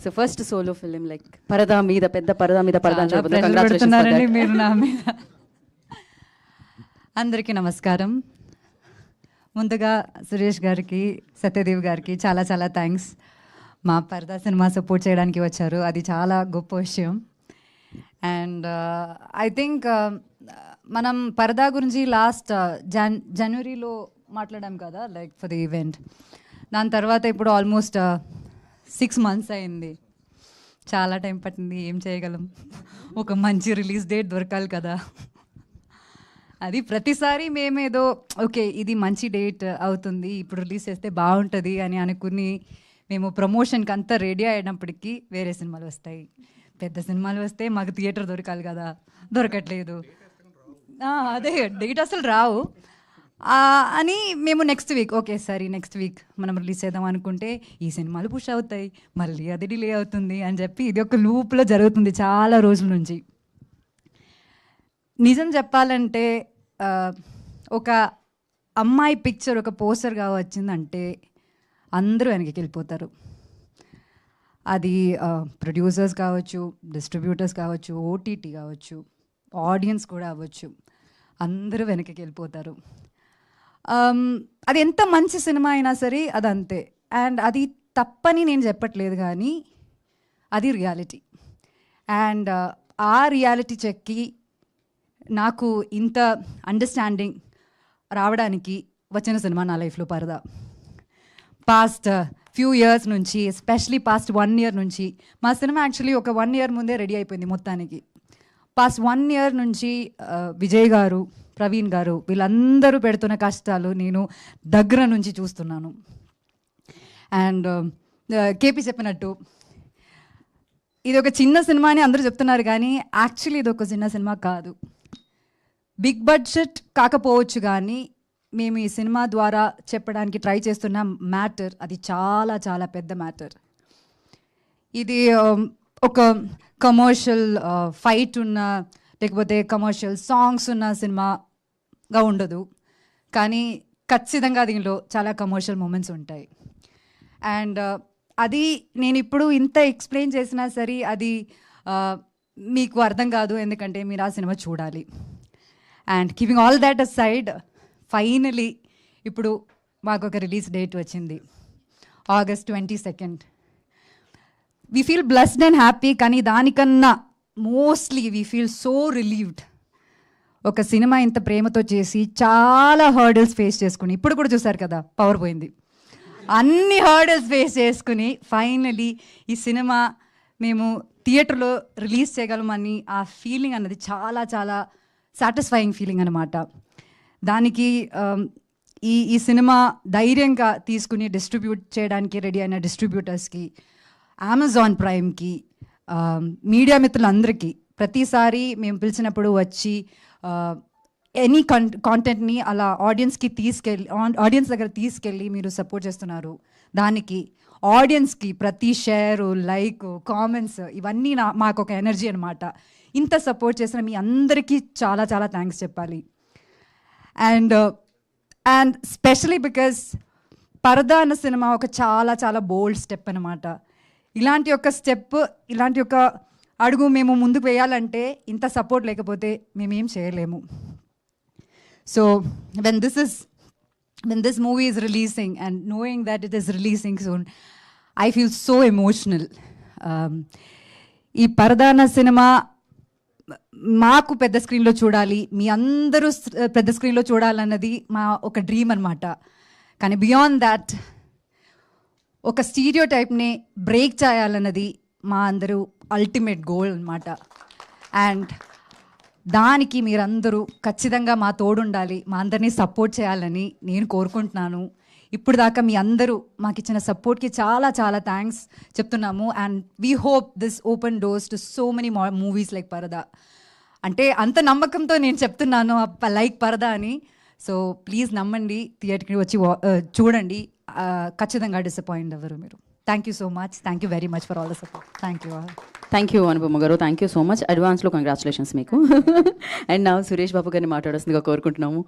So first solo film like పరదా మీద పెద్ద పరదా మీద పరదా అని చెప్పబోతున్నా. చాలా Congratulations for పెడుతున్నారండి that. మీరు నా మీద. అందరికీ నమస్కారం. ముందుగా సురేష్ గారికి, సత్యదేవ్ గారికి చాలా చాలా థ్యాంక్స్. మా పరదా సినిమా సపోర్ట్ చేయడానికి వచ్చారు, అది చాలా గొప్ప విషయం. అండ్ ఐ థింక్ మనం పరదా గురించి లాస్ట్ జనవరిలో మాట్లాడాం కదా, లైక్ ఫర్ ది ఈవెంట్. దాని తర్వాత ఇప్పుడు ఆల్మోస్ట్ 6 months అయింది. చాలా టైం పట్టింది. ఏం చేయగలం, ఒక మంచి రిలీజ్ డేట్ దొరకాలి కదా. అది ప్రతిసారి మేమేదో ఓకే ఇది మంచి డేట్ అవుతుంది, ఇప్పుడు రిలీజ్ చేస్తే బాగుంటుంది అని అనుకుని మేము ప్రమోషన్కి అంతా రెడీ అయినప్పటికీ వేరే సినిమాలు వస్తాయి. పెద్ద సినిమాలు వస్తే మాకు థియేటర్ దొరకాలి కదా, దొరకట్లేదు. అదే డేట్ అసలు రావు అని మేము నెక్స్ట్ వీక్ ఓకే సరే నెక్స్ట్ వీక్ మనం రిలీజ్ చేద్దాం అనుకుంటే ఈ సినిమాలు పుష్ అవుతాయి, మళ్ళీ అది డిలే అవుతుంది అని చెప్పి ఇది ఒక లూప్లో జరుగుతుంది చాలా రోజుల నుంచి. నిజం చెప్పాలంటే ఒక అమ్మాయి పిక్చర్ ఒక పోస్టర్గా వచ్చిందంటే అందరూ వెనక్కి వెళ్ళిపోతారు. అది ప్రొడ్యూసర్స్ కావచ్చు, డిస్ట్రిబ్యూటర్స్ కావచ్చు, ఓటీటీ కావచ్చు, ఆడియన్స్ కూడా అవ్వచ్చు, అందరూ వెనక్కి వెళ్ళిపోతారు. అది ఎంత మంచి సినిమా అయినా సరే అది అంతే. అండ్ అది తప్పని నేను చెప్పట్లేదు, కానీ అది రియాలిటీ. అండ్ ఆ రియాలిటీ చెక్కి నాకు ఇంత అండర్స్టాండింగ్ రావడానికి వచ్చిన సినిమా నా లైఫ్లో పరదా. పాస్ట్ ఫ్యూ ఇయర్స్ నుంచి, ఎస్పెషలీ పాస్ట్ 1 year నుంచి, మా సినిమా యాక్చువల్లీ ఒక 1 year ముందే రెడీ అయిపోయింది మొత్తానికి. పాస్ట్ 1 year నుంచి విజయ్ గారు, ప్రవీణ్ గారు వీళ్ళందరూ పెడుతున్న కష్టాలు నేను దగ్గర నుంచి చూస్తున్నాను. అండ్ కేపీ చెప్పినట్టు ఇది ఒక చిన్న సినిమా అని అందరూ చెప్తున్నారు, కానీ యాక్చువల్లీ ఇది ఒక చిన్న సినిమా కాదు. బిగ్ బడ్జెట్ కాకపోవచ్చు, కానీ మేము ఈ సినిమా ద్వారా చెప్పడానికి ట్రై చేస్తున్న మ్యాటర్ అది చాలా చాలా పెద్ద మ్యాటర్. ఇది ఒక కమర్షియల్ ఫైట్ ఉన్న లేకపోతే కమర్షియల్ సాంగ్స్ ఉన్న సినిమాగా ఉండదు, కానీ ఖచ్చితంగా దీనిలో చాలా కమర్షియల్ మూమెంట్స్ ఉంటాయి. అండ్ అది నేను ఇప్పుడు ఇంత ఎక్స్ప్లెయిన్ చేసినా సరే అది మీకు అర్థం కాదు, ఎందుకంటే మీరు ఆ సినిమా చూడాలి. And keeping all that aside, finally ఇప్పుడు మాకు ఒక రిలీజ్ డేట్ వచ్చింది, August 22nd. We feel blessed and happy, కానీ దానికన్నా mostly we feel so relieved. ఒక సినిమా ఇంత ప్రేమతో చేసి చాలా హర్డల్స్ ఫేస్ చేసుకుని, ఇప్పుడు కూడా చూసారు కదా పవర్ పోయింది, అన్ని హర్డల్స్ ఫేస్ చేసుకుని ఫైనలీ ఈ సినిమా మేము థియేటర్లో రిలీజ్ చేయగలమని ఆ ఫీలింగ్ అన్నది చాలా చాలా సాటిస్ఫైయింగ్ ఫీలింగ్ అనమాట. దానికి ఈ సినిమా ధైర్యంగా తీసుకుని డిస్ట్రిబ్యూట్ చేయడానికి రెడీ అయిన డిస్ట్రిబ్యూటర్స్కి, అమెజాన్ ప్రైమ్కి, మీడియా మిత్రులందరికీ, ప్రతిసారి మేము పిలిచినప్పుడు వచ్చి ఎనీ కాంటెంట్ని అలా ఆడియన్స్ దగ్గర తీసుకెళ్ళి మీరు సపోర్ట్ చేస్తున్నారు. దానికి ఆడియన్స్కి ప్రతి షేరు, లైక్, కామెంట్స్ ఇవన్నీ మాకు ఒక ఎనర్జీ అనమాట. ఇంత సపోర్ట్ చేసిన మీ అందరికీ చాలా చాలా థ్యాంక్స్ చెప్పాలి. అండ్ స్పెషలీ బికాస్ పరదా అన్న సినిమా ఒక చాలా చాలా బోల్డ్ స్టెప్ అనమాట. ఇలాంటి ఒక స్టెప్, ఇలాంటి ఒక అడుగు మేము ముందుకు వేయాలంటే ఇంత సపోర్ట్ లేకపోతే మేమేం చేయలేము. So when this movie is releasing and knowing that it is releasing soon, I feel so emotional. ఈ పరదా అన్న సినిమా మాకు పెద్ద స్క్రీన్లో చూడాలి, మీ అందరూ పెద్ద స్క్రీన్లో చూడాలన్నది మా ఒక డ్రీమ్ అనమాట. కానీ బియాండ్ దాట్ ఒక స్టీరియో టైప్ని బ్రేక్ చేయాలన్నది మా అందరూ అల్టిమేట్ గోల్ అనమాట. అండ్ దానికి మీరందరూ ఖచ్చితంగా మా తోడుండాలి, మా అందరినీ సపోర్ట్ చేయాలని నేను కోరుకుంటున్నాను. ఇప్పుడు దాకా మీ అందరూ మాకు ఇచ్చిన సపోర్ట్కి చాలా చాలా థ్యాంక్స్ చెప్తున్నాము. And we hope this open doors to so many movies like పరదా. అంటే అంత నమ్మకంతో నేను చెప్తున్నాను లైక్ పరదా అని. సో ప్లీజ్ నమ్మండి, థియేటర్కి వచ్చి చూడండి, ఖచ్చితంగా డిసప్పాయింట్ అవ్వరు మీరు. Thank you so much, thank you very much for all the support. Thank you Anupama గారు, థ్యాంక్ యూ సో మచ్. అడ్వాన్స్లో కంగ్రాచులేషన్స్ మీకు. అండ్ నా సురేష్ బాబు గారిని మాట్లాడాల్సిందిగా కోరుకుంటున్నాము.